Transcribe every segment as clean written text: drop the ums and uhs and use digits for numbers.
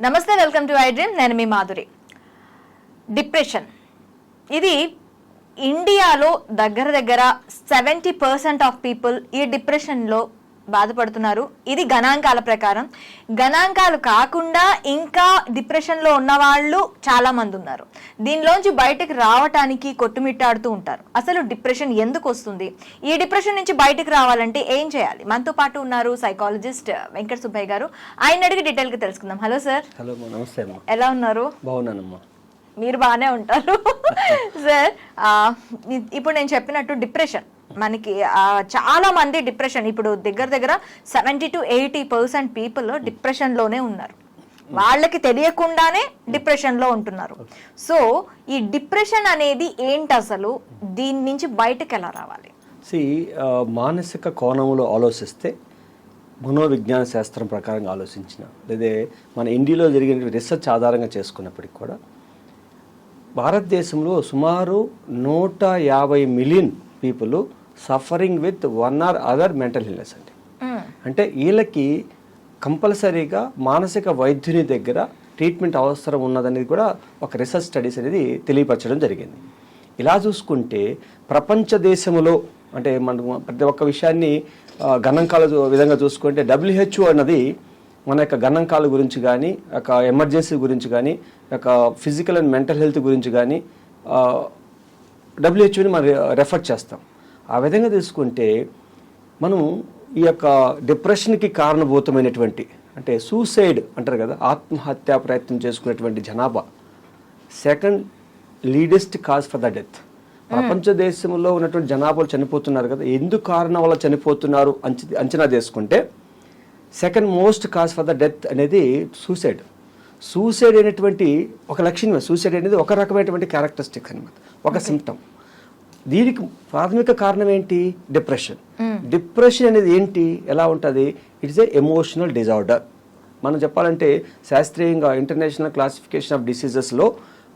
నమస్తే, welcome to I dream. నేను మీ Madhuri. Depression ఇది ఇండియాలో దగ్గర 70% ఆఫ్ పీపుల్ ఈ డిప్రెషన్లో బాధపడుతున్నారు. ఇది గణాంకాల ప్రకారం. గణాంకాలు కాకుండా ఇంకా డిప్రెషన్లో ఉన్న వాళ్ళు చాలా మంది ఉన్నారు. దీనిలోంచి బయటకు రావటానికి కొట్టుమిట్టాడుతూ ఉంటారు. అసలు డిప్రెషన్ ఎందుకు వస్తుంది, ఈ డిప్రెషన్ నుంచి బయటకు రావాలంటే ఏం చేయాలి? మనతో పాటు ఉన్నారు సైకాలజిస్ట్ వెంకట సుబ్బయ్య గారు. ఆయన అడిగి డీటెయిల్గా తెలుసుకుందాం. Hello sir. హలో, నమస్తే అమ్మా. ఎలా ఉన్నారు? బాగున్నానమ్మా. మీరు బాగానే ఉంటారు సార్. ఇప్పుడు నేను చెప్పినట్టు డిప్రెషన్ మనకి చాలా మంది డిప్రెషన్, ఇప్పుడు దగ్గర 70 to 80% పీపుల్ డిప్రెషన్లోనే ఉన్నారు. వాళ్ళకి తెలియకుండానే డిప్రెషన్లో ఉంటున్నారు. సో ఈ డిప్రెషన్ అనేది ఏంటి, అసలు దీని నుంచి బయటకు ఎలా రావాలి? మానసిక కోణంలో ఆలోచిస్తే, మనోవిజ్ఞాన శాస్త్రం ప్రకారంగా ఆలోచించిన లేదా మన ఇండియాలో జరిగిన రీసెర్చ్ ఆధారంగా చేసుకున్నప్పటికి కూడా భారతదేశంలో సుమారు 150 million people suffering with one or other mental illness అండి. అంటే వీళ్ళకి కంపల్సరీగా మానసిక వైద్యుని దగ్గర ట్రీట్మెంట్ అవసరం ఉన్నదనేది కూడా ఒక రీసెర్చ్ స్టడీస్ అనేది తెలియపరచడం జరిగింది. ఇలా చూసుకుంటే ప్రపంచ దేశంలో అంటే మనం ప్రతి ఒక్క విషయాన్ని గణాంకాల విధంగా చూసుకుంటే WHO అన్నది మన యొక్క గణాంకాల గురించి కానీ, ఒక ఎమర్జెన్సీ గురించి కానీ, ఒక ఫిజికల్ అండ్ మెంటల్ హెల్త్ గురించి కానీ WHOని మనం రెఫర్ చేస్తాం. ఆ విధంగా తీసుకుంటే మనం ఈ యొక్క డిప్రెషన్కి కారణభూతమైనటువంటి అంటే సూసైడ్ అంటారు కదా, ఆత్మహత్యా ప్రయత్నం చేసుకునేటువంటి జనాభా second leadest cause for the death. ప్రపంచ దేశంలో ఉన్నటువంటి జనాభాలు చనిపోతున్నారు కదా, ఎందుకు కారణం వల్ల చనిపోతున్నారు అంచనా చేసుకుంటే second most cause for the death అనేది సూసైడ్. సూసైడ్ అనేటువంటి ఒక లక్షణమే. సూసైడ్ అనేది ఒక రకమైనటువంటి క్యారెక్టరిస్టిక్ అనమాట, ఒక సిమ్టమ్. దీనికి ప్రాథమిక కారణం ఏంటి? డిప్రెషన్. డిప్రెషన్ అనేది ఏంటి, ఎలా ఉంటుంది? It's a emotional disorder. మనం చెప్పాలంటే శాస్త్రీయంగా ఇంటర్నేషనల్ క్లాసిఫికేషన్ ఆఫ్ డిసీజెస్లో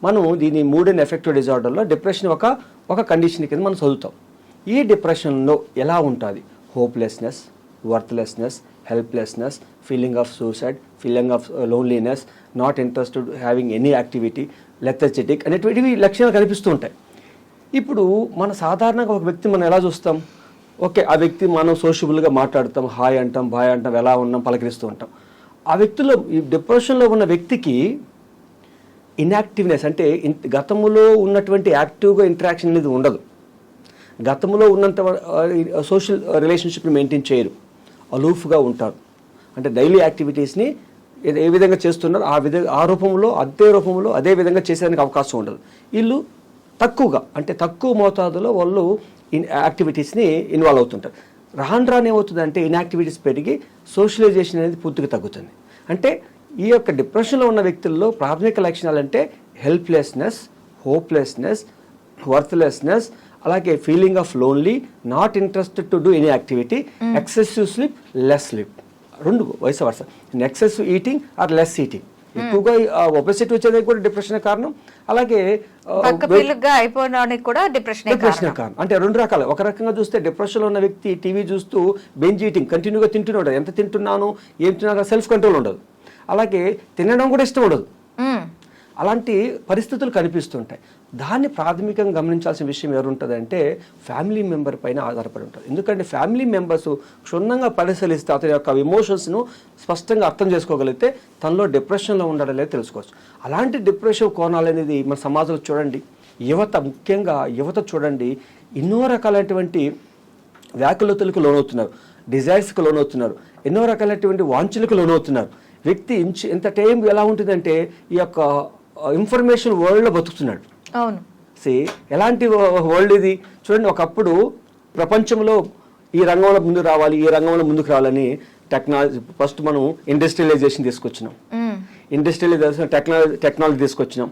మనం దీని మూడ్ అండ్ ఎఫెక్టివ్ డిజార్డర్లో డిప్రెషన్ ఒక కండిషన్ కింద మనం చదువుతాం. ఈ డిప్రెషన్లో ఎలా ఉంటుంది? Hopelessness, worthlessness, helplessness, feeling of suicide, feeling of loneliness, not interested having any activity, lethargic అనేటువంటివి లక్షణాలు కనిపిస్తూ ఉంటాయి. ఇప్పుడు మన సాధారణంగా ఒక వ్యక్తి మనం ఎలా చూస్తాం? ఓకే, ఆ వ్యక్తి మనం సోషబుల్గా మాట్లాడతాం, హాయ్ అంటాం, బాయ్ అంటాం, ఎలా ఉన్నాం పలకరిస్తూ ఉంటాం. ఆ వ్యక్తిలో ఈ డిప్రెషన్లో ఉన్న వ్యక్తికి ఇన్యాక్టివ్నెస్ అంటే గతంలో ఉన్నటువంటి యాక్టివ్గా ఇంటరాక్షన్ అనేది ఉండదు. గతంలో ఉన్నంత సోషల్ రిలేషన్షిప్ని మెయింటైన్ చేయరు, అలూఫ్గా ఉంటారు. అంటే డైలీ యాక్టివిటీస్ని ఏ విధంగా చేస్తున్నారు ఆ రూపంలో అదే విధంగా చేసేదానికి అవకాశం ఉండదు. వీళ్ళు తక్కువగా అంటే తక్కువ మోతాదులో వాళ్ళు యాక్టివిటీస్ని ఇన్వాల్వ్ అవుతుంటారు. రాను ఏమవుతుందంటే ఇన్యాక్టివిటీస్ పెరిగి సోషలైజేషన్ అనేది పూర్తిగా తగ్గుతుంది. అంటే ఈ యొక్క డిప్రెషన్లో ఉన్న వ్యక్తుల్లో ప్రాథమిక లక్షణాలు అంటే హెల్ప్లెస్నెస్, హోప్లెస్నెస్, వర్త్లెస్నెస్, అలాగే feeling of lonely, not interested to do any activity, excessive sleep, less sleep. రెండు వయసు వరుస. Excessive eating are less eating. ఎక్కువగా ఒబెసిటీ వచ్చేది కూడా డిప్రెషన్ కారణం. అలాగే అయిపోవడానికి కూడా డిప్రెషన్ కారణం. అంటే రెండు రకాలు. ఒక రకంగా చూస్తే డిప్రెషన్లో ఉన్న వ్యక్తి టీవీ చూస్తూ బెంజ్ ఈటింగ్ కంటిన్యూగా తింటున్నాడు. ఎంత తింటున్నాను, ఏం తిన్నా సెల్ఫ్ కంట్రోల్ ఉండదు. అలాగే తినడం కూడా ఇష్టం ఉండదు. అలాంటి పరిస్థితులు కనిపిస్తుంటాయి. దాన్ని ప్రాథమికంగా గమనించాల్సిన విషయం ఎవరుంటుందంటే ఫ్యామిలీ మెంబర్ పైన ఆధారపడి ఉంటుంది. ఎందుకంటే ఫ్యామిలీ మెంబర్స్ క్షుణ్ణంగా పరిశీలిస్తే అతని యొక్క ఎమోషన్స్ను స్పష్టంగా అర్థం చేసుకోగలిగితే తనలో డిప్రెషన్లో ఉండడం లేదు తెలుసుకోవచ్చు. అలాంటి డిప్రెషన్ కోణాలు అనేది మన సమాజంలో చూడండి, ముఖ్యంగా యువత చూడండి, ఎన్నో రకాలైనటువంటి వ్యాకులతలకు లోనవుతున్నారు, డిజైర్స్కి లోనవుతున్నారు, ఎన్నో రకాలైనటువంటి వాంఛలకు లోనవుతున్నారు. వ్యక్తి ఎంత టైం ఎలా ఉంటుందంటే ఈ యొక్క ఇన్ఫర్మేషన్ వరల్డ్లో బతుకుతున్నాడు. అవును. ఎలాంటి వరల్డ్ ఇది చూడండి. ఒకప్పుడు ప్రపంచంలో ఈ రంగంలో ముందుకు రావాలి, ఈ రంగంలో ముందుకు రావాలని టెక్నాలజీ ఫస్ట్ మనం ఇండస్ట్రియలైజేషన్ తీసుకొచ్చినాం. ఇండస్ట్రియలైజేషన్ టెక్నాలజీ తీసుకొచ్చినాం.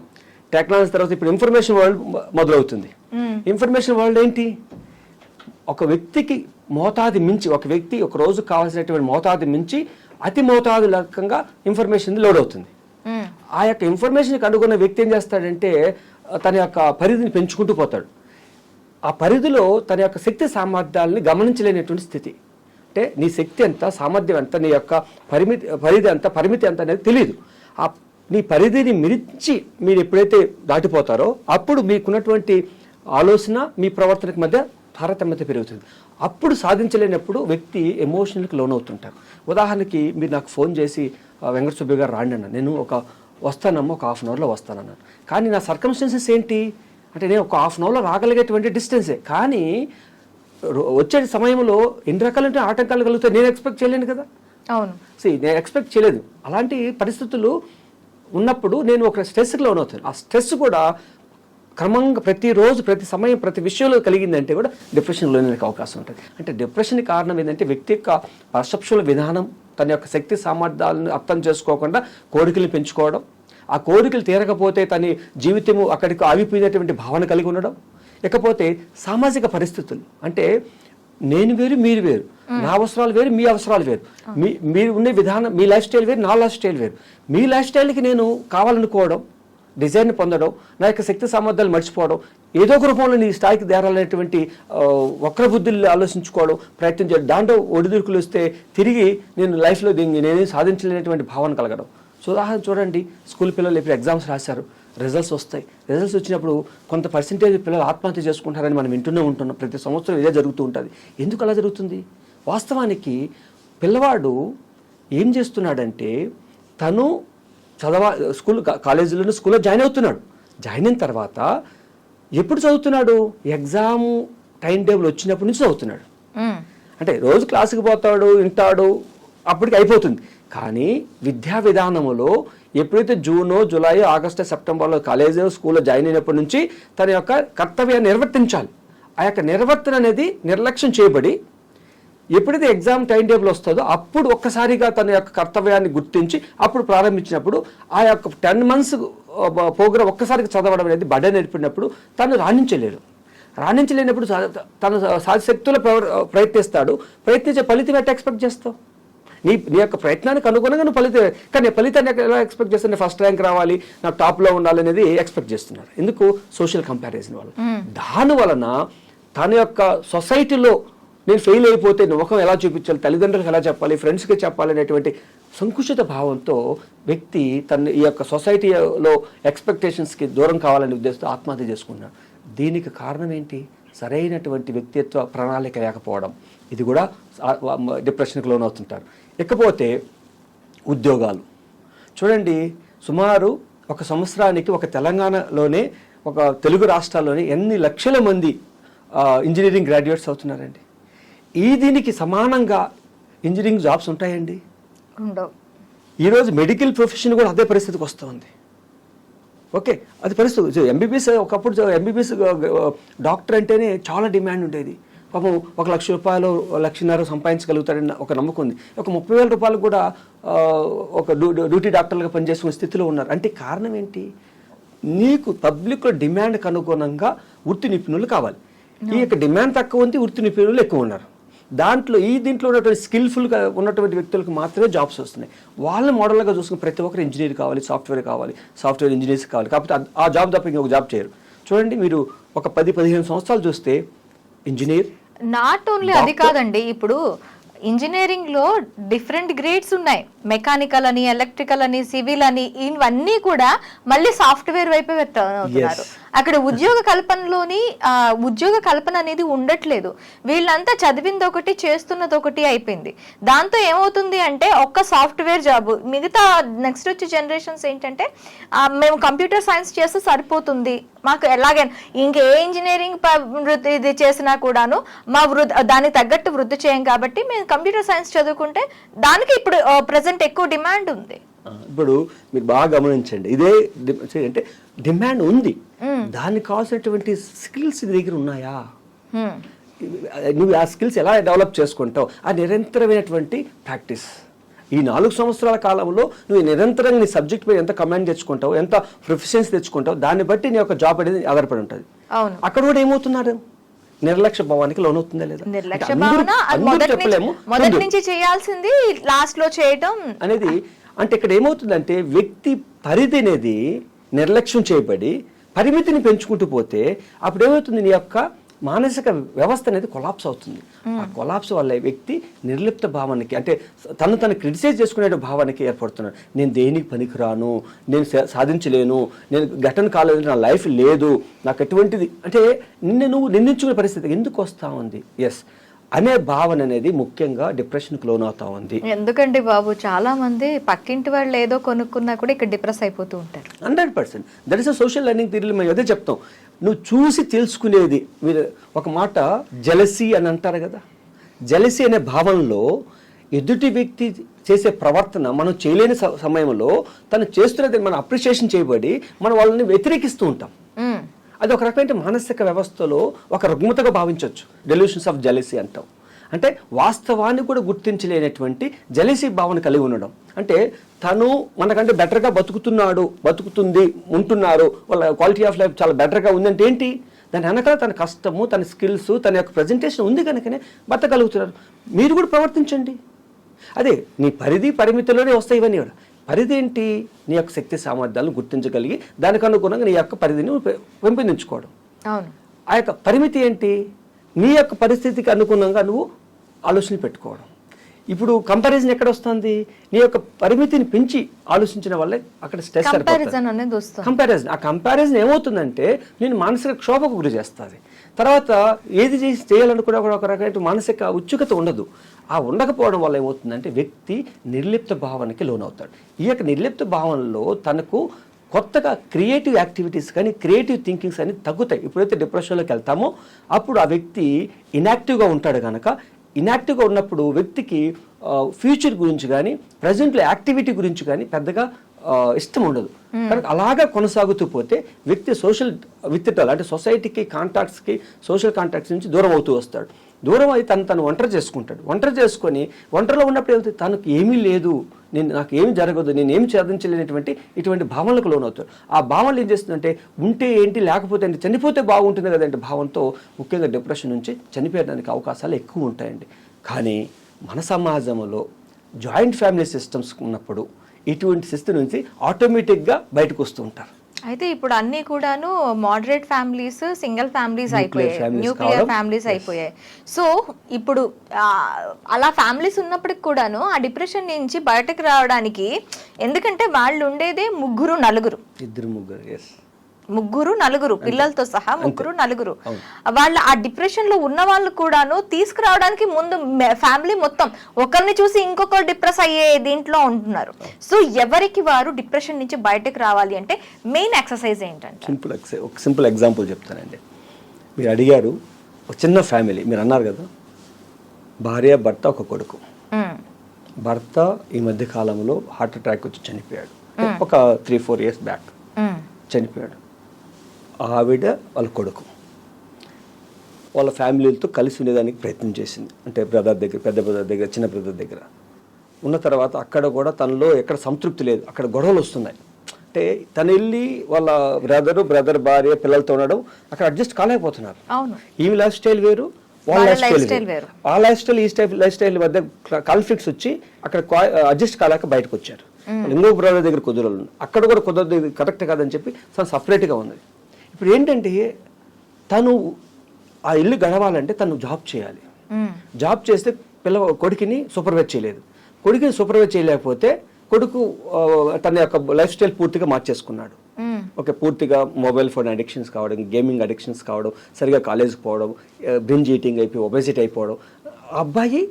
టెక్నాలజీ తర్వాత ఇప్పుడు ఇన్ఫర్మేషన్ వరల్డ్ మొదలవుతుంది. ఇన్ఫర్మేషన్ వరల్డ్ ఏంటి? ఒక వ్యక్తికి మోతాది మించి, ఒక వ్యక్తి ఒక రోజు కావాల్సినటువంటి మోతాది మించి అతి మోతాదు లకంగా ఇన్ఫర్మేషన్ లోడ్ అవుతుంది. ఆ యొక్క ఇన్ఫర్మేషన్ కనుగొన్న వ్యక్తి ఏం చేస్తాడంటే తన యొక్క పరిధిని పెంచుకుంటూ పోతాడు. ఆ పరిధిలో తన యొక్క శక్తి సామర్థ్యాలని గమనించలేనటువంటి స్థితి. అంటే నీ శక్తి ఎంత, సామర్థ్యం ఎంత, నీ యొక్క పరిధి ఎంత, పరిమితి ఎంత అనేది తెలియదు. నీ పరిధిని మించి మీరు ఎప్పుడైతే దాటిపోతారో అప్పుడు మీకున్నటువంటి ఆలోచన మీ ప్రవర్తనకు మధ్య తారతమ్యత పెరుగుతుంది. అప్పుడు సాధించలేనప్పుడు వ్యక్తి ఎమోషనల్కి లోనవుతుంటారు. ఉదాహరణకి మీరు నాకు ఫోన్ చేసి వెంకట సుబ్బయ్య గారు రాండి అన్న, నేను వస్తానమ్మా, ఒక 1/2 అవర్లో వస్తానన్నాను. కానీ నా సర్కమ్స్టెన్సెస్ ఏంటి అంటే నేను ఒక 1/2 అవర్లో రాగలిగేటువంటి డిస్టెన్సే, కానీ వచ్చే సమయంలో ఎన్ని రకాలంటే ఆటంకాలు కలుగుతాయి నేను ఎక్స్పెక్ట్ చేయలేను కదా. అవును, నేను ఎక్స్పెక్ట్ చేయలేదు. అలాంటి పరిస్థితులు ఉన్నప్పుడు నేను ఒక స్ట్రెస్కి లోనవుతాను. ఆ స్ట్రెస్ కూడా క్రమంగా ప్రతిరోజు ప్రతి సమయం ప్రతి విషయంలో కలిగిందంటే కూడా డిప్రెషన్లో అవకాశం ఉంటుంది. అంటే డిప్రెషన్కి కారణం ఏంటంటే వ్యక్తి యొక్క పర్సెప్షువల్ విధానం, తన యొక్క శక్తి సామర్థ్యాలను అర్థం చేసుకోకుండా కోరికలు పెంచుకోవడం, ఆ కోరికలు తీరకపోతే తన జీవితము అక్కడికి ఆగిపోయినటువంటి భావన కలిగి ఉండడం, ఇకపోతే సామాజిక పరిస్థితులు అంటే నేను వేరు మీరు వేరు, నా అవసరాలు వేరు మీ అవసరాలు వేరు, మీరు ఉండే విధానం మీ లైఫ్ స్టైల్ వేరు నా లైఫ్ స్టైల్ వేరు, మీ లైఫ్ స్టైల్కి నేను కావాలనుకోవడం, డిజైన్ పొందడం, నా యొక్క శక్తి సామర్థ్యాలు మర్చిపోవడం, ఏదో ఒక రూపంలో నీ స్థాయికి దేరాలనేటువంటి వక్ర బుద్ధులు ఆలోచించుకోవడం, ప్రయత్నం చేయడం, దాంట్లో ఒడిదుడుకులు వస్తే తిరిగి నేను లైఫ్లో నేనేం సాధించలేనటువంటి భావన కలగడం. ఉదాహరణ చూడండి, స్కూల్ పిల్లలు ఇప్పుడు ఎగ్జామ్స్ రాశారు, రిజల్ట్స్ వస్తాయి. రిజల్ట్స్ వచ్చినప్పుడు కొంత పర్సెంటేజ్ పిల్లలు ఆత్మహత్య చేసుకుంటారని మనం వింటూనే ఉంటున్నాం. ప్రతి సంవత్సరం ఇదే జరుగుతూ ఉంటుంది. ఎందుకు అలా జరుగుతుంది? వాస్తవానికి పిల్లవాడు ఏం చేస్తున్నాడంటే తను స్కూల్లో జాయిన్ అవుతున్నాడు. జాయిన్ అయిన తర్వాత ఎప్పుడు చదువుతున్నాడు? ఎగ్జామ్ టైం టేబుల్ వచ్చినప్పటి నుంచి చదువుతున్నాడు. అంటే రోజు క్లాసుకి పోతాడు, వింటాడు, అప్పటికి అయిపోతుంది. కానీ విద్యా విధానములో ఎప్పుడైతే జూనో జూలై ఆగస్టు సెప్టెంబర్లో కాలేజీలో స్కూల్లో జాయిన్ అయినప్పటి నుంచి తన యొక్క కర్తవ్యాన్ని నిర్వర్తించాలి. ఆ యొక్క నిర్వర్తన అనేది నిర్లక్ష్యం చేయబడి ఎప్పుడైతే ఎగ్జామ్ టైం టేబుల్ వస్తుందో అప్పుడు ఒక్కసారిగా తన యొక్క కర్తవ్యాన్ని గుర్తించి అప్పుడు ప్రారంభించినప్పుడు ఆ యొక్క 10 months ప్రోగ్రామ్ ఒక్కసారిగా చదవడం అనేది బర్డెన్ ఏర్పడినప్పుడు తను రాణించలేనప్పుడు తన శాశక్తుల ప్రయత్నిస్తాడు. ప్రయత్నించే ఫలితం ఎట్లా ఎక్స్పెక్ట్ చేస్తావు? నీ యొక్క ప్రయత్నానికి అనుగుణంగా నువ్వు కానీ ఫలితాన్ని ఎలా ఎక్స్పెక్ట్ చేస్తున్నా? ఫస్ట్ ర్యాంక్ రావాలి, నాకు టాప్లో ఉండాలనేది ఎక్స్పెక్ట్ చేస్తున్నారు. ఎందుకు? సోషల్ కంపారిజన్ వల్ల. దాని వలన తన యొక్క సొసైటీలో నేను ఫెయిల్ అయిపోతే ముఖం ఎలా చూపించాలి, తల్లిదండ్రులకు ఎలా చెప్పాలి, ఫ్రెండ్స్కి చెప్పాలి అనేటువంటి సంకుచిత భావంతో వ్యక్తి తన ఈ యొక్క సొసైటీలో ఎక్స్పెక్టేషన్స్కి దూరం కావాలనే ఉద్దేశంతో ఆత్మహత్య చేసుకున్నాడు. దీనికి కారణం ఏంటి? సరైనటువంటి వ్యక్తిత్వ ప్రణాళిక లేకపోవడం. ఇది కూడా డిప్రెషన్కి లోనవుతుంటారు. ఇకపోతే ఉద్యోగాలు చూడండి, సుమారు 1 సంవత్సరానికి ఒక తెలంగాణలోనే ఒక తెలుగు రాష్ట్రాల్లోనే ఎన్ని లక్షల మంది ఇంజనీరింగ్ గ్రాడ్యుయేట్స్ అవుతున్నారండి. దీనికి సమానంగా ఇంజనీరింగ్ జాబ్స్ ఉంటాయండి? ఉండవు. ఈరోజు మెడికల్ ప్రొఫెషన్ కూడా అదే పరిస్థితికి వస్తుంది. ఓకే, అది పరిస్థితి. ఎంబీబీఎస్ ఒకప్పుడు ఎంబీబీఎస్ డాక్టర్ అంటేనే చాలా డిమాండ్ ఉండేది. పాపం 1 లక్ష రూపాయలు 1.5 లక్షలు సంపాదించగలుగుతారని ఒక నమ్మకం ఉంది. ఒక 30,000 రూపాయలు కూడా ఒక డ్యూటీ డాక్టర్లుగా పనిచేసుకునే స్థితిలో ఉన్నారు. అంటే కారణం ఏంటి? నీకు పబ్లిక్లో డిమాండ్కి అనుగుణంగా వృత్తి నిపుణులు కావాలి. ఈ యొక్క డిమాండ్ తక్కువ ఉంది, వృత్తి నిపుణులు ఎక్కువ ఉన్నారు. దీంట్లో ఉన్నటువంటి స్కిల్ఫుల్గా ఉన్నటువంటి వ్యక్తులకు మాత్రమే జాబ్స్ వస్తున్నాయి. వాళ్ళని మోడల్గా చూసుకుని ప్రతి ఒక్కరు ఇంజనీర్ కావాలి, సాఫ్ట్వేర్ ఇంజనీర్స్ కావాలి. కాకపోతే ఆ జాబ్ తప్ప ఇంకొక జాబ్ చేయరు. చూడండి, మీరు ఒక 10-15 సంవత్సరాలు చూస్తే ఇంజనీర్, నాట్ ఓన్లీ అది కాదండి, ఇప్పుడు ఇంజనీరింగ్ లో డిఫరెంట్ గ్రేడ్స్ ఉన్నాయి. మెకానికల్ అని, ఎలక్ట్రికల్ అని, సివిల్ అని, ఇవన్నీ కూడా మళ్ళీ సాఫ్ట్వేర్ వైపే అవుతున్నారు. అక్కడ ఉద్యోగ కల్పన అనేది ఉండట్లేదు. వీళ్ళంతా చదివింది ఒకటి, చేస్తున్నది ఒకటి అయిపోయింది. దాంతో ఏమవుతుంది అంటే ఒక్క సాఫ్ట్వేర్ జాబ్, మిగతా నెక్స్ట్ వచ్చే జనరేషన్స్ ఏంటంటే మేము కంప్యూటర్ సైన్స్ చేస్తే సరిపోతుంది, మాకు ఎలాగైనా ఇంకే ఇంజనీరింగ్ ఇది చేసినా కూడాను దానికి తగ్గట్టు వృద్ధి చేయం కాబట్టి మేము కంప్యూటర్ సైన్స్ చదువుకుంటే దానికి ఇప్పుడు ప్రెసెంట్ ఎక్కువ డిమాండ్ ఉంది. ఇప్పుడు మీరు బాగా గమనించండి, ఇదే అంటే డిమాండ్ ఉంది, దానికి కావాల్సినటువంటి స్కిల్స్ దగ్గర ఉన్నాయా? నువ్వు ఆ స్కిల్స్ ఎలా డెవలప్ చేసుకుంటావు? ఆ నిరంతరమైనటువంటి ప్రాక్టీస్. ఈ 4 సంవత్సరాల కాలంలో నువ్వు నిరంతరంగా నీ సబ్జెక్ట్ మీద ఎంత కమాండ్ తెచ్చుకుంటావు, ఎంత ప్రొఫెషన్స్ తెచ్చుకుంటావు, దాన్ని బట్టి నీ యొక్క జాబ్ అనేది ఆధారపడి ఉంటుంది. అక్కడ కూడా ఏమవుతున్నాడు? నిర్లక్ష్య భావానికి లోనవుతుందా లేదా? మొదటి నుంచి చేయాల్సింది లాస్ట్ లో చేయటం అనేది. అంటే ఇక్కడ ఏమవుతుందంటే వ్యక్తి పరిధి అనేది నిర్లక్ష్యం చేయబడి పరిమితిని పెంచుకుంటూ పోతే అప్పుడు ఏమవుతుంది? నీ యొక్క మానసిక వ్యవస్థ అనేది కొలాప్స్ అవుతుంది. ఆ కొలాప్స్ వల్ల వ్యక్తి నిర్లిప్త భావానికి, అంటే తను క్రిటిసైజ్ చేసుకునే భావానికి ఏర్పడుతున్నాడు. నేను దేనికి పనికిరాను, నేను సాధించలేను, నేను ఘటన కాలేదు, నా లైఫ్ లేదు, నాకు ఎటువంటిది, అంటే నువ్వు నిందించుకునే పరిస్థితి ఎందుకు వస్తా ఉంది. ఎస్ అనే భావన అనేది ముఖ్యంగా డిప్రెషన్కి లోనవుతా ఉంది. ఎందుకండి బాబు, చాలా మంది పక్కింటి వాళ్ళు ఏదో కొనుక్కున్నా కూడా ఇక్కడ డిప్రెస్ అయిపోతూ ఉంటారు. 100%. That is a social learning థియరీలో మేము అదే చెప్తాం. నువ్వు చూసి తెలుసుకునేది, మీరు ఒక మాట జెలసీ అని అంటారు కదా, జెలసీ అనే భావనలో ఎదుటి వ్యక్తి చేసే ప్రవర్తన మనం చేయలేని సమయంలో తను చేస్తున్నది మనం అప్రిషియేషన్ చేయబడి మనం వాళ్ళని వ్యతిరేకిస్తూ ఉంటాం. అది ఒక రకమైన మానసిక వ్యవస్థలో ఒక రుగ్మతగా భావించవచ్చు. డెల్యూషన్స్ ఆఫ్ జెలసీ అంటాం. అంటే వాస్తవాన్ని కూడా గుర్తించలేనటువంటి జెలసీ భావన కలిగి ఉండడం. అంటే తను మనకంటే బెటర్గా బతుకుతుంది, ఉంటున్నారు, వాళ్ళ క్వాలిటీ ఆఫ్ లైఫ్ చాలా బెటర్గా ఉందంటే ఏంటి, దాని వెనకాల తన కష్టము, తన స్కిల్స్, తన యొక్క ప్రజెంటేషన్ ఉంది కనుకనే బతకగలుగుతున్నారు. మీరు కూడా ప్రవర్తించండి. అదే నీ పరిమితిలోనే వస్తాయి ఇవన్నీ కూడా. పరిధి ఏంటి, నీ యొక్క శక్తి సామర్థ్యాలను గుర్తించగలిగి దానికి అనుగుణంగా నీ యొక్క పరిధిని పెంపొందించుకోవడం. అవును. ఆ యొక్క పరిమితి ఏంటి, నీ యొక్క పరిస్థితికి అనుగుణంగా నువ్వు ఆలోచన పెట్టుకోవడం. ఇప్పుడు కంపారిజన్ ఎక్కడ వస్తుంది, నీ యొక్క పరిమితిని పెంచి ఆలోచించిన వల్లే అక్కడ స్ట్రెస్ కంపారిజన్. ఆ కంపారిజన్ ఏమవుతుందంటే నేను మానసిక క్షోభకు గురి చేస్తుంది. తర్వాత ఏది చేయాలనుకున్నా కూడా ఒక రకమైన మానసిక ఉత్సుకత ఉండదు. ఆ ఉండకపోవడం వల్ల ఏమవుతుందంటే వ్యక్తి నిర్లిప్త భావనకి లోనవుతాడు. ఈ యొక్క నిర్లిప్త భావనలో తనకు కొత్తగా క్రియేటివ్ యాక్టివిటీస్ కానీ క్రియేటివ్ థింకింగ్స్ అని తగ్గుతాయి. ఎప్పుడైతే డిప్రెషన్లోకి వెళ్తామో అప్పుడు ఆ వ్యక్తి ఇన్యాక్టివ్గా ఉంటాడు కనుక, ఇన్యాక్టివ్గా ఉన్నప్పుడు వ్యక్తికి ఫ్యూచర్ గురించి కానీ ప్రజెంట్లో యాక్టివిటీ గురించి కానీ పెద్దగా ఇష్టం ఉండదు. కనుక అలాగా కొనసాగుతూ పోతే వ్యక్తి సోషల్ విత్డ్రాల్, అంటే సొసైటీకి కాంటాక్ట్స్కి, సోషల్ కాంటాక్ట్స్ నుంచి దూరం అవుతూ వస్తాడు. దూరం అయి తను ఒంటరి చేసుకుంటాడు. ఒంటరి చేసుకొని ఒంటరిలో ఉన్నప్పుడు ఏమవుతుంది, తనకు ఏమీ లేదు, నాకు ఏమి జరగదు, నేను ఏమి సాధించలేనటువంటి ఇటువంటి భావనలకు లోనవుతాడు. ఆ భావనలు ఏం చేస్తుందంటే ఉంటే ఏంటి లేకపోతే ఏంటి, చనిపోతే బాగుంటుంది కదంటే భావంతో ముఖ్యంగా డిప్రెషన్ నుంచి చనిపోయడానికి అవకాశాలు ఎక్కువ ఉంటాయండి. కానీ మన సమాజంలో జాయింట్ ఫ్యామిలీ సిస్టమ్స్ ఉన్నప్పుడు ఇటువంటి సిస్టమ్ నుంచి ఆటోమేటిక్గా బయటకు వస్తూ ఉంటారు. అయితే ఇప్పుడు అన్ని కూడాను మోడరేట్ ఫ్యామిలీస్, సింగిల్ ఫ్యామిలీస్ అయిపోయాయి, న్యూక్లియర్ ఫ్యామిలీస్ అయిపోయాయి. సో ఇప్పుడు అలా ఫ్యామిలీస్ ఉన్నప్పటికి కూడాను ఆ డిప్రెషన్ నుంచి బయటకు రావడానికి, ఎందుకంటే వాళ్ళు ఉండేదే ముగ్గురు నలుగురు పిల్లలతో సహా నలుగురు వాళ్ళు ఆ డిప్రెషన్ లో ఉన్న వాళ్ళు కూడాను తీసుకురావడానికి ముందు ఫ్యామిలీ మొత్తం ఒకరిని చూసి ఇంకొకరు డిప్రెస్ అయ్యే దీంట్లో ఉంటున్నారు. సో ఎవరికి వారు డిప్రెషన్ నుంచి బయటకు రావాలి అంటే మెయిన్ ఎక్సర్సైజ్ ఏంటంటే, ఒక సింపుల్ ఎగ్జాంపుల్ చెప్తానండి. మీరు అడిగారు ఒక చిన్న ఫ్యామిలీ, మీరు అన్నారు కదా భార్య, భర్త, ఒక కొడుకు. భర్త ఈ మధ్య కాలంలో హార్ట్ అటాక్ వచ్చి చనిపోయాడు. ఒక 3-4 years బ్యాక్ చనిపోయాడు. ఆవిడ వాళ్ళ కొడుకు వాళ్ళ ఫ్యామిలీలతో కలిసి ఉండేదానికి ప్రయత్నం చేసింది. అంటే బ్రదర్ దగ్గర, పెద్ద బ్రదర్ దగ్గర, చిన్న బ్రదర్ దగ్గర ఉన్న తర్వాత అక్కడ కూడా తనలో ఎక్కడ సంతృప్తి లేదు, అక్కడ గొడవలు వస్తున్నాయి. అంటే తను వెళ్ళి వాళ్ళ బ్రదర్ భార్య పిల్లలతో ఉండడం అక్కడ అడ్జస్ట్ కాలేకపోతున్నారు. ఈమె లైఫ్ స్టైల్ వేరు, వాళ్ళ లైఫ్ స్టైల్ వేరు. ఆ లైఫ్ స్టైల్ ఈ లైఫ్ స్టైల్ మధ్య కాన్ఫ్లిక్ట్స్ వచ్చి అక్కడ అడ్జస్ట్ కాలేక బయటకు వచ్చారు. ఇంకో బ్రదర్ దగ్గర కుదరలు, అక్కడ కూడా కుదరదు, కరెక్ట్ కాదని చెప్పి తను సపరేట్గా ఉంది. ఇప్పుడు ఏంటంటే తను ఆ ఇల్లు గడవాలంటే తను జాబ్ చేయాలి. జాబ్ చేస్తే కొడుకుని సూపర్వైజ్ చేయలేదు. కొడుకుని సూపర్వైజ్ చేయలేకపోతే కొడుకు తన యొక్క లైఫ్ స్టైల్ పూర్తిగా మార్చేసుకున్నాడు. ఓకే, పూర్తిగా మొబైల్ ఫోన్ అడిక్షన్స్ కావడం, గేమింగ్ అడిక్షన్స్ కావడం, సరిగా కాలేజ్కి పోవడం, బింజ్ ఈటింగ్ అయిపోయి ఒబెసిటీ అయిపోవడం. ఆ అబ్బాయి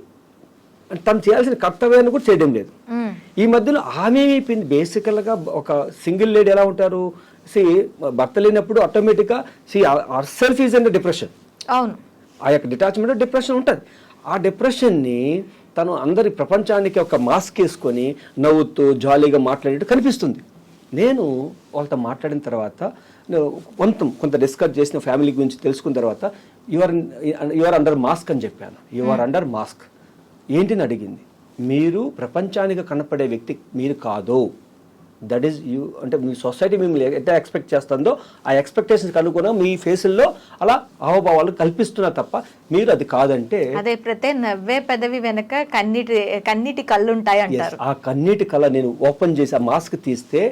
తను చేయాల్సిన కర్తవ్యాన్ని కూడా చేయడం లేదు. ఈ మధ్యలో ఆమె అయిపోయింది. బేసికల్గా ఒక సింగిల్ లేడీ ఎలా ఉంటారు, భర్త లేనప్పుడు ఆటోమేటిక్గా her self is and depression. అవును, ఆ యొక్క డిటాచ్మెంట్ డిప్రెషన్ ఉంటుంది. ఆ డిప్రెషన్ని తను అందరి ప్రపంచానికి ఒక మాస్క్ వేసుకొని నవ్వుతూ జాలీగా మాట్లాడేట్టు కనిపిస్తుంది. నేను వాళ్ళతో మాట్లాడిన తర్వాత కొంత డిస్కస్ చేసిన ఫ్యామిలీ గురించి తెలుసుకున్న తర్వాత యువర్ అండర్ మాస్క్ అని చెప్పాను. యువర్ అండర్ మాస్క్ ఏంటిని అడిగింది. మీరు ప్రపంచానికి కనపడే వ్యక్తి మీరు కాదు. That is you. అంటే మీ సొసైటీ మిమ్మల్ని ఎంత ఎక్స్పెక్ట్ చేస్తుందో ఆ ఎక్స్పెక్టేషన్స్కి అనుగుణంగా మీ ఫేసుల్లో అలా హావభావాలు కల్పిస్తున్నారు తప్ప మీరు అది కాదంటే. అదే ప్రతి నవ్వే పెదవి వెనక కన్నీటి కళ్ళు ఉంటాయి అంటారు. ఆ కన్నీటి కళ నేను ఓపెన్ చేసి ఆ మాస్క్ తీస్తే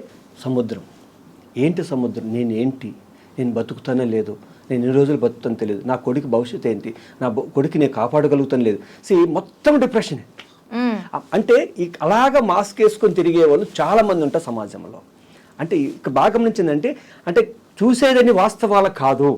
సముద్రం. ఏంటి సముద్రం? నేనేంటి? నేను బతుకుతానే లేదు, నేను ఎన్ని రోజులు బతుకుతాను తెలియదు, నా కొడుకు భవిష్యత్తు ఏంటి, నా కొడుకు నేను కాపాడగలుగుతాను లేదు. మొత్తం డిప్రెషన్. అంటే అలాగా మాస్క్ వేసుకొని తిరిగే వాళ్ళు చాలామంది ఉంటారు సమాజంలో. అంటే ఇక్కడ బాగా గమనించిందంటే, అంటే చూసేదని వాస్తవాలు కాదు.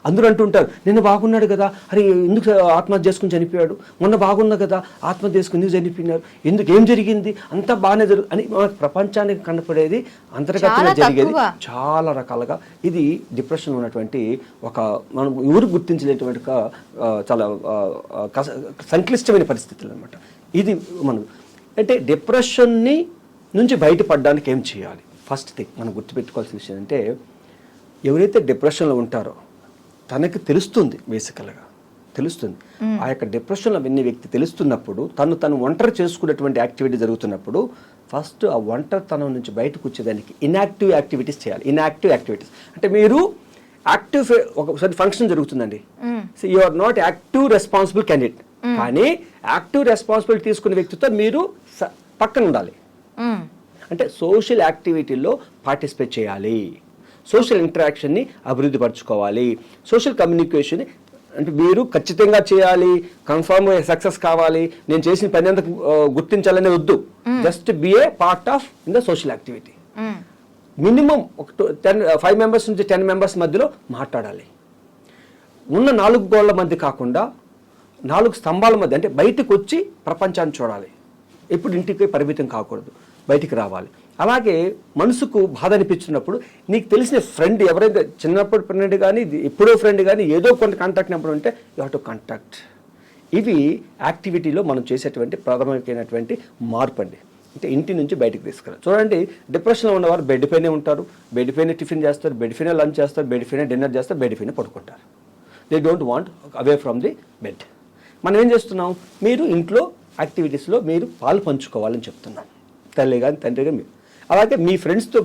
అందరూ అంటుంటారు, నిన్న బాగున్నాడు కదా, అరే ఎందుకు ఆత్మహత్య చేసుకుని చనిపోయాడు, మొన్న బాగున్నా కదా ఆత్మహత్య చేసుకుని ఎందుకు చనిపోయినారు, ఎందుకు ఏం జరిగింది, అంతా బాగానే అని మనకు ప్రపంచానికి కనపడేది అంతర్గతంగా జరిగేది చాలా రకాలుగా. ఇది డిప్రెషన్ ఉన్నటువంటి ఒక మనం ఎవరు గుర్తించలేటువంటి చాలా సంక్లిష్టమైన పరిస్థితులు అనమాట. ఇది మనం అంటే డిప్రెషన్ని నుంచి బయటపడడానికి ఏం చేయాలి. ఫస్ట్ థింగ్ మనం గుర్తుపెట్టుకోవాల్సిన విషయం అంటే, ఎవరైతే డిప్రెషన్లో ఉంటారో తనకి తెలుస్తుంది, బేసికల్గా తెలుస్తుంది. ఆ యొక్క డిప్రెషన్లో విన్న వ్యక్తి తెలుస్తున్నప్పుడు తను ఒంటరి చేసుకునేటువంటి యాక్టివిటీ జరుగుతున్నప్పుడు ఫస్ట్ ఆ ఒంటరితనం నుంచి బయటకు వచ్చేదానికి ఇన్యాక్టివ్ యాక్టివిటీస్ చేయాలి. ఇన్యాక్టివ్ యాక్టివిటీస్ అంటే మీరు యాక్టివ్ ఒకసారి ఫంక్షన్ జరుగుతుందండి, you are not active responsible candidate, కానీ యాక్టివ్ రెస్పాన్సిబిలిటీ తీసుకునే వ్యక్తితో మీరు పక్కన ఉండాలి. అంటే సోషల్ యాక్టివిటీలో పార్టిసిపేట్ చేయాలి, సోషల్ ఇంటరాక్షన్ని అభివృద్ధి పరచుకోవాలి, సోషల్ కమ్యూనికేషన్ అంటే మీరు ఖచ్చితంగా చేయాలి, కన్ఫర్మ్ సక్సెస్ కావాలి, నేను చేసిన పని అంతా గుర్తించాలనే వద్దు. Just be A part of in the social activity. Minimum 5 members నుంచి 10 మెంబర్స్ మధ్యలో మాట్లాడాలి. ఉన్న 4 గోళ్ల మధ్య కాకుండా 4 స్తంభాల మధ్య, అంటే బయటకు వచ్చి ప్రపంచాన్ని చూడాలి. ఎప్పుడు ఇంటికి పరిమితం కాకూడదు, బయటికి రావాలి. అలాగే మనసుకు బాధ అనిపించినప్పుడు నీకు తెలిసిన ఫ్రెండ్ ఎవరైతే చిన్నప్పుడు ఫ్రెండ్ కానీ ఎప్పుడో ఫ్రెండ్ కానీ ఏదో కొంత కాంటాక్ట్ నెంబర్ ఉంటే యూ హ్యావ్ టు కాంటాక్ట్. ఇవి యాక్టివిటీలో మనం చేసేటువంటి ప్రాథమికమైనటువంటి మార్పు అండి. అంటే ఇంటి నుంచి బయటకు తీసుకురావాలి. చూడండి, డిప్రెషన్లో ఉన్నవారు బెడ్ పైనే ఉంటారు, బెడ్ పైన టిఫిన్ చేస్తారు, బెడ్ పైన లంచ్ చేస్తారు, బెడ్ పైన డిన్నర్ చేస్తారు, బెడ్ పైన పడుకుంటారు. They don't want away from the bed. మనం ఏం చేస్తున్నాం, మీరు ఇంట్లో యాక్టివిటీస్లో మీరు పాలు పంచుకోవాలని చెప్తున్నాం, తల్లి కానీ తండ్రి కానీ మీరు. అలాగే మీ ఫ్రెండ్స్తో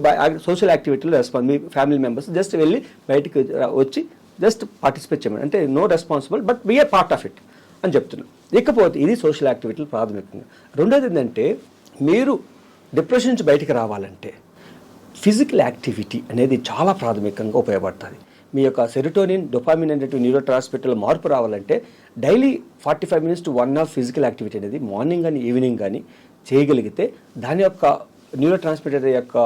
సోషల్ యాక్టివిటీలో మీ ఫ్యామిలీ మెంబర్స్ జస్ట్ వెళ్ళి బయటకు వచ్చి జస్ట్ పార్టిసిపేట్ చేయమని, అంటే no responsible but be a part of it అని చెప్తున్నాం. ఇకపోతే ఇది సోషల్ యాక్టివిటీలు ప్రాథమికంగా. రెండోది ఏంటంటే, మీరు డిప్రెషన్ నుంచి బయటికి రావాలంటే ఫిజికల్ యాక్టివిటీ అనేది చాలా ప్రాథమికంగా ఉపయోగపడుతుంది. మీ యొక్క సెరోటోనిన్, డోపామిన్ అనేటువంటి న్యూరో ట్రాన్స్మిటర్లో మార్పు రావాలంటే daily 45 minutes to 1 hour physical activity అనేది మార్నింగ్ కానీ ఈవినింగ్ కానీ చేయగలిగితే దాని యొక్క న్యూరో ట్రాన్స్మిటర్ యొక్క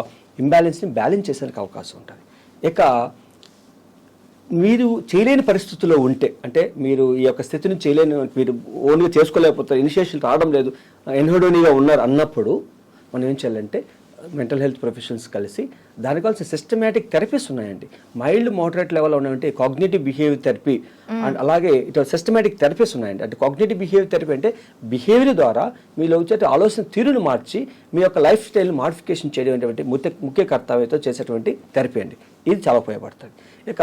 ఇంబ్యాలెన్స్ని బ్యాలెన్స్ చేసేందుకు అవకాశం ఉంటుంది. ఇక మీరు చేయలేని పరిస్థితుల్లో ఉంటే, అంటే మీరు ఈ యొక్క స్థితిని చేయలేని, మీరు ఓన్గా చేసుకోలేకపోతారు, ఇనిషియేషన్ రావడం లేదు, ఎన్హోడోనీగా ఉన్నారు అన్నప్పుడు మనం ఏం చేయాలంటే మెంటల్ హెల్త్ ప్రొఫెషనల్స్ కలిసి దానికి కావాల్సిన సిస్టమేటిక్ థెరపీస్ ఉన్నాయండి. మైల్డ్ మోడరేట్ లెవెల్లో ఉన్నాయంటే కాగ్నిటివ్ బిహేవియర్ థెరపీ అండ్ అలాగే ఇటు సిస్టమేటిక్ థెరపీస్ ఉన్నాయండి. అంటే కాగ్నిటివ్ బిహేవియర్ థెరపీ అంటే బిహేవియర్ ద్వారా మీలో వచ్చే ఆలోచన తీరును మార్చి మీ యొక్క లైఫ్ స్టైల్ మాడిఫికేషన్ చేయడం ముఖ్య కర్తవ్యంతో చేసేటువంటి థెరపీ అండి. ఇది చాలా ఉపయోగపడుతుంది. ఇక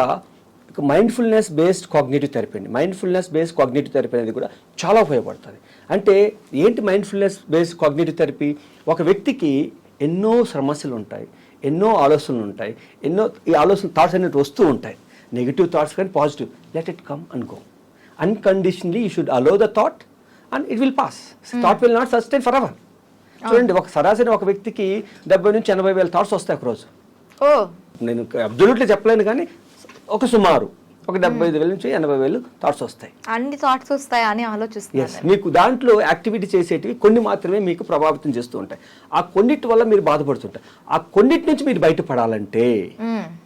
మైండ్ఫుల్నెస్ బేస్డ్ కాగ్నిటివ్ థెరపీ అండి. మైండ్ఫుల్నెస్ బేస్డ్ కాగ్నిటివ్ థెరపీ అనేది కూడా చాలా ఉపయోగపడుతుంది. అంటే ఏంటి మైండ్ఫుల్నెస్ బేస్డ్ కాగ్నిటివ్ థెరపీ? ఒక వ్యక్తికి ఎన్నో సమస్యలు ఉంటాయి, ఎన్నో ఆలోచనలు ఉంటాయి, ఈ ఆలోచన థాట్స్ అనేవి వస్తూ ఉంటాయి, నెగిటివ్ థాట్స్ కానీ positive. Let it come and go. Unconditionally you should allow the thought and it will pass. Thought will not sustain for ever. చూడండి, ఒక సరాసరి ఒక వ్యక్తికి 70 నుంచి 80 వేల థాట్స్ వస్తాయి ఒకరోజు. నేను అబ్జల్యూట్లీ చెప్పలేను, కానీ ఒక సుమారు ఒక 75,000 నుంచి 80,000 థాట్స్ వస్తాయి. అన్ని థాట్స్ వస్తాయి అని ఆలోచిస్తాను. మీకు దాంట్లో యాక్టివిటీ చేసేటివి కొన్ని మాత్రమే మీకు ప్రభావితం చేస్తూ ఉంటాయి. ఆ కొన్నిటి వల్ల మీరు బాధపడుతుంటారు. ఆ కొన్నిటి నుంచి మీరు బయటపడాలంటే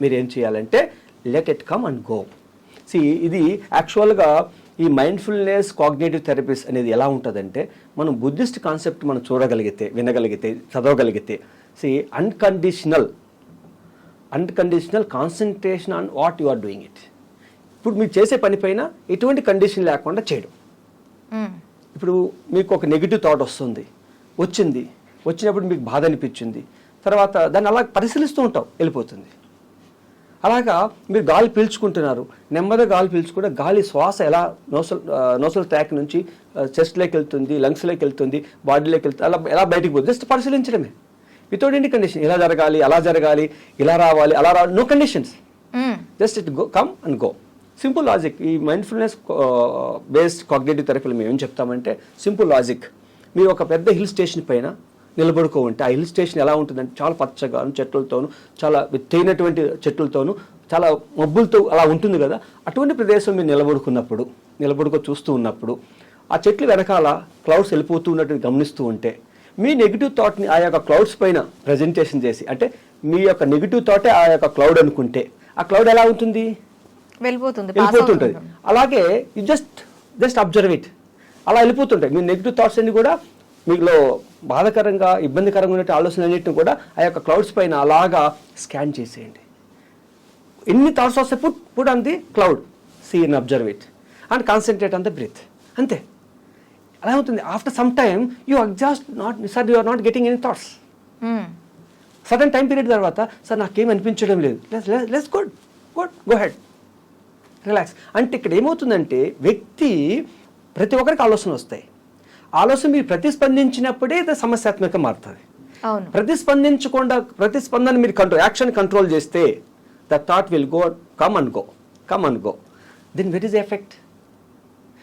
మీరు ఏం చేయాలంటే let it come and go. ఇది యాక్చువల్గా ఈ మైండ్ఫుల్నెస్ కాగ్నిటివ్ థెరపీస్ అనేది ఎలా ఉంటుందంటే, మనం బుద్ధిస్ట్ కాన్సెప్ట్ మనం చూడగలిగితే, వినగలిగితే, చదవగలిగితే, unconditional concentration on what you are doing it. ఇప్పుడు మీరు చేసే పని పైన ఎటువంటి కండిషన్ లేకుండా చేయడం. ఇప్పుడు మీకు ఒక నెగిటివ్ థాట్ వచ్చినప్పుడు మీకు బాధ అనిపించింది, తర్వాత దాన్ని అలా పరిశీలిస్తూ ఉంటాం, వెళ్ళిపోతుంది. అలాగా మీరు గాలి పీల్చుకుంటున్నారు, నెమ్మదిగా గాలి పీల్చుకుంటే గాలి శ్వాస ఎలా నోసల్ ట్రాక్ నుంచి చెస్ట్లోకి వెళ్తుంది, లంగ్స్లోకి వెళ్తుంది, బాడీలోకి వెళ్తుంది, అలా ఎలా బయటికి పోతుంది, జస్ట్ పరిశీలించడమే. Without any condition. ఇలా జరగాలి, అలా జరగాలి, ఇలా రావాలి, అలా రావాలి, no conditions. Just it go, come and go. Simple logic. ఈ మైండ్ఫుల్నెస్ బేస్డ్ కాగ్నిటివ్ థెరపీలో మేము ఏం చెప్తామంటే, సింపుల్ లాజిక్. మీరు ఒక పెద్ద హిల్ స్టేషన్ పైన నిలబడుకో ఉంటే ఆ హిల్ స్టేషన్ ఎలా ఉంటుందంటే చాలా పచ్చగా చెట్లతోనూ, చాలా ఎత్తైనటువంటి చెట్లతోనూ, చాలా మబ్బులతో అలా ఉంటుంది కదా, అటువంటి ప్రదేశం మీరు నిలబడుకో చూస్తూ ఉన్నప్పుడు ఆ చెట్లు వెనకాల క్లౌడ్స్ వెళ్ళిపోతూ ఉన్నట్టు గమనిస్తూ ఉంటే మీ నెగిటివ్ థాట్ని ఆ యొక్క క్లౌడ్స్ పైన ప్రజెంటేషన్ చేసి, అంటే మీ యొక్క నెగిటివ్ థాటే ఆ యొక్క క్లౌడ్ అనుకుంటే ఆ క్లౌడ్ ఎలా ఉంటుంది, వెళ్ళిపోతుంటుంది. అలాగే యూ జస్ట్ అబ్జర్వ్ ఇట్, అలా వెళ్ళిపోతుంటాయి. మీ నెగిటివ్ థాట్స్ అన్ని కూడా మీలో బాధాకరంగా ఇబ్బందికరంగా ఉన్న ఆలోచనలన్నింటిని కూడా ఆ యొక్క క్లౌడ్స్ పైన అలాగా స్కాన్ చేసేయండి. ఎన్ని థాట్స్ వస్తే put on the cloud, see and observe it and concentrate on the breath, అంతే. అలా అవుతుంది. After some time you are not getting any thoughts. Sudden time period తర్వాత సార్ నాకేం అనిపించడం లేదు, లెట్స్ గో హెడ్, రిలాక్స్. అంటే ఇక్కడ ఏమవుతుందంటే వ్యక్తి ప్రతి ఒక్కరికి ఆలోచనలు వస్తాయి. ఆలోచన మీరు ప్రతిస్పందించినప్పుడే ఇది సమస్యాత్మకంగా మారుతుంది. ప్రతిస్పందన మీరు యాక్షన్ కంట్రోల్ చేస్తే the thought will come and go. Then what is the effect?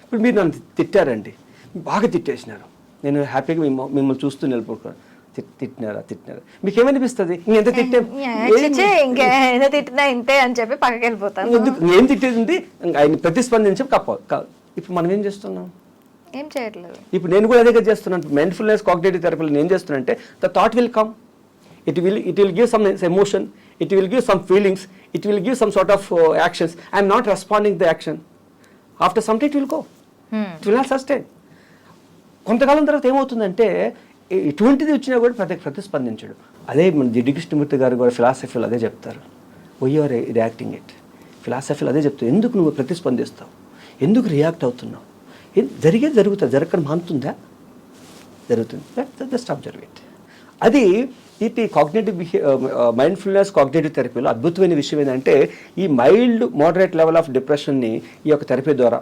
ఇప్పుడు మీరు నన్ను తిట్టారండి, బాగా తిట్టేసినారు, నేను హ్యాపీగా మిమ్మల్ని చూస్తూ నిలబడుకున్నాను. తిట్టినారా మీకు ఏమనిపిస్తుంది? ఇంకెంత తిట్టినా ఇంతే అని చెప్పి పక్కకి వెళ్ళిపోతాను. ఏం తిట్టేది ఆయన ప్రతిస్పందించి ఇప్పుడు మనం ఏం చేస్తున్నాం? ఏం చేయట్లేదు. ఇప్పుడు నేను కూడా అదే చేస్తున్నాను. మైండ్ఫుల్నెస్ కాగ్నిటివ్ థెరపీలో నేను చేస్తున్నానంటే the thought will come, it will give some emotion, it will give some feelings, it will give some sort of actions. I'm not responding the action. After some time it will go, it will not sustain. కొంతకాలం తర్వాత ఏమవుతుందంటే ఎటువంటిది వచ్చినా కూడా ప్రతిస్పందించడు. అదే మన జిడ్డు కృష్ణమూర్తి గారు కూడా ఫిలాసఫీలో అదే చెప్తారు. Why you are reacting it. ఫిలాసఫీలో అదే చెప్తారు. ఎందుకు నువ్వు ప్రతిస్పందిస్తావు, ఎందుకు రియాక్ట్ అవుతున్నావు, జరుగుతుంది, జరగడం మానుతుందా? జరుగుతుంది. Just observe it. అది ఇది మైండ్ఫుల్నెస్ కాగ్నిటివ్ థెరపీలో అద్భుతమైన విషయం ఏంటంటే ఈ మైల్డ్ మోడరేట్ లెవెల్ ఆఫ్ డిప్రెషన్ని ఈ యొక్క థెరపీ ద్వారా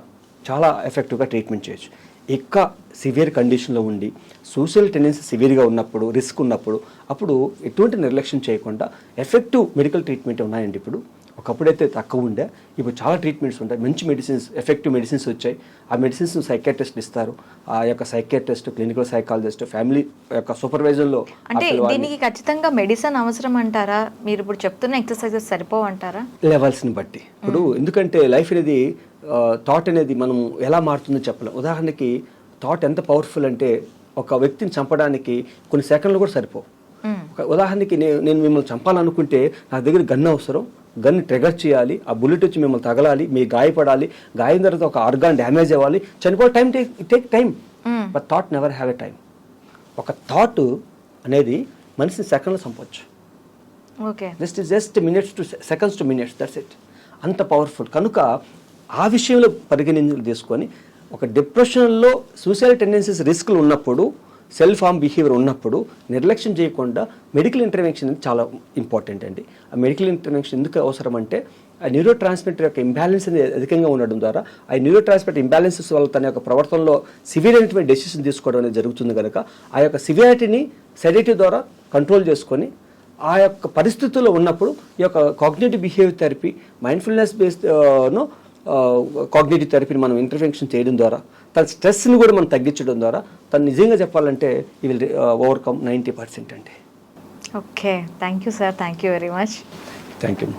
చాలా ఎఫెక్టివ్గా ట్రీట్మెంట్ చేయొచ్చు. ఇంకా సివియర్ కండిషన్లో ఉండి సూసైడల్ టెండెన్సీ సివియర్గా ఉన్నప్పుడు, రిస్క్ ఉన్నప్పుడు, అప్పుడు ఎటువంటి నిర్లక్ష్యం చేయకుండా ఎఫెక్టివ్ మెడికల్ ట్రీట్మెంట్ ఉన్నాయండి. ఇప్పుడు ఒకప్పుడైతే తక్కువ ఉండే, ఇప్పుడు చాలా ట్రీట్మెంట్స్ ఉంటాయి. మంచి మెడిసిన్స్, ఎఫెక్టివ్ మెడిసిన్స్ వచ్చాయి. ఆ మెడిసిన్స్ సైకియాట్రిస్ట్ ఇస్తారు. ఆ యొక్క సైకియాట్రిస్ట్, క్లినికల్ సైకాలజిస్ట్, ఫ్యామిలీ యొక్క సూపర్వైజన్లో. అంటే దీనికి ఖచ్చితంగా మెడిసిన్ అవసరం అంటారా? మీరు ఇప్పుడు చెప్తున్న ఎక్సర్సైజెస్ సరిపోవంటారా? లెవెల్స్ని బట్టి. ఇప్పుడు ఎందుకంటే లైఫ్ అనేది థాట్ అనేది మనం ఎలా మారుతుందో చెప్పలేం. ఉదాహరణకి థాట్ ఎంత పవర్ఫుల్ అంటే ఒక వ్యక్తిని చంపడానికి కొన్ని సెకండ్లు కూడా సరిపోవు. ఉదాహరణకి నేను మిమ్మల్ని చంపాలనుకుంటే నా దగ్గర గన్ అవసరం, గన్ని ట్రిగర్ చేయాలి, ఆ బుల్లెట్ వచ్చి మిమ్మల్ని తగలాలి, మీ గాయపడాలి, గాయం తర్వాత ఒక ఆర్గాన్ డ్యామేజ్ అవ్వాలి, చనిపో take time. But thought never have a time. ఒక థాట్ అనేది మనిషిని సెకండ్లో చంపొచ్చు. Just minutes to seconds to minutes, that's it. అంత పవర్ఫుల్. కనుక ఆ విషయంలో పరిగణనలు తీసుకొని ఒక డిప్రెషన్లో సూసైడల్ టెండెన్సీస్ రిస్క్లు ఉన్నప్పుడు, సెల్ఫ్ హార్మ్ బిహేవియర్ ఉన్నప్పుడు నిర్లక్ష్యం చేయకుండా మెడికల్ ఇంటర్వెన్షన్ అనేది చాలా ఇంపార్టెంట్ అండి. ఆ మెడికల్ ఇంటర్వెన్షన్ ఎందుకు అవసరం అంటే ఆ న్యూరో ట్రాన్స్మిటర్ యొక్క ఇంబ్యాలెన్స్ అనేది అధికంగా ఉండడం ద్వారా ఆ న్యూరో ట్రాన్స్మిటర్ ఇంబ్యాలెన్సెస్ వల్ల తన యొక్క ప్రవర్తనలో సివియర్ అయినటువంటి డెసిషన్ తీసుకోవడం అనేది జరుగుతుంది. కనుక ఆ యొక్క సివియారిటీని సెడేటివ్ ద్వారా కంట్రోల్ చేసుకొని ఆ యొక్క పరిస్థితుల్లో ఉన్నప్పుడు ఈ యొక్క cognitive behaviour therapy, mindfulness based cognitive థెరపీని మనం ఇంటర్వెన్షన్ చేయడం ద్వారా తన స్ట్రెస్ని కూడా మనం తగ్గించడం ద్వారా తను నిజంగా చెప్పాలంటే ఈ విల్ ఓవర్కమ్ 90% అండి. Okay, thank you sir, thank you very much. Thank you.